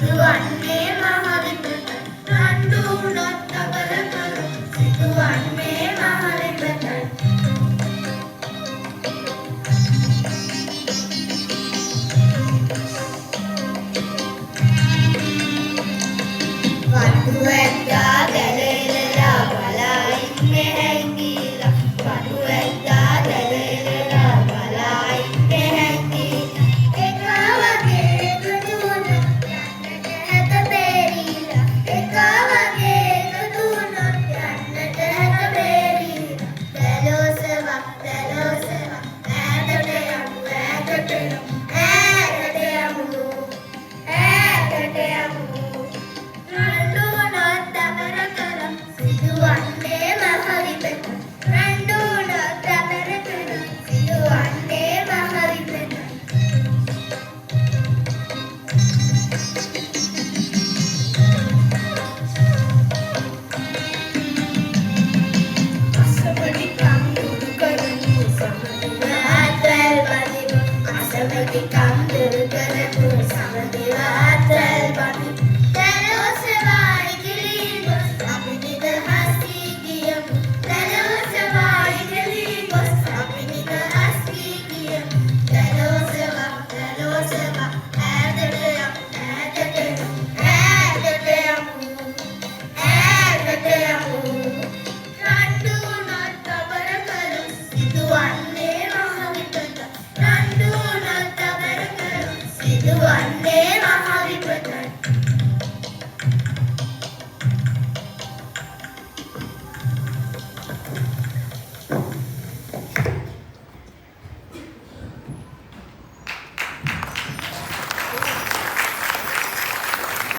සිදුවන්නේ මහවිපත රණ්ඩු වුණොත් අබර කළොත් සිදුවන්නේ මහවිපත වඩු ඇද්දා දැලෙලලා බලා ඉන්නේ හැංගිලා වඩු ඇද්දා දැලෙලලා බලා ඉන්නේ හැංගිලා එකා වගේ එකතු වුණොත් යන්නට හැත බේරිලා එකා වගේ එකතු වුණොත් යන්නට හැත බේරිලා දැලෝසවා ඈතට යමු ඈතට යමු ඈතට යමු රණ්ඩු වුණොත් අබර කළොත් සිදුවන්නේ මහවිපත රණ්ඩු වුණොත් අබර කළොත් සිදුවන්නේ මහවිපත අසමතිකම් දුරු කරපු සමදිව අත්වැල් බඳිමු අසමතිකම් දුරු කරපු සමදිව අත්වැල් බඳිමු දැලෝසවා ඉගිලී ගොස් අපි නිදහස් වී ගියමු දැලෝසවා ඉගිලී ගොස් අපි නිදහස් වී ගියමු දැලෝසවා ඈතට යමු ඈතට යමු රණ්ඩු වුණොත් අබර කළොත් සිදුවන්නේ මහවිපත රණ්ඩු වුණොත් අබර කළොත් සිදුවන්නේ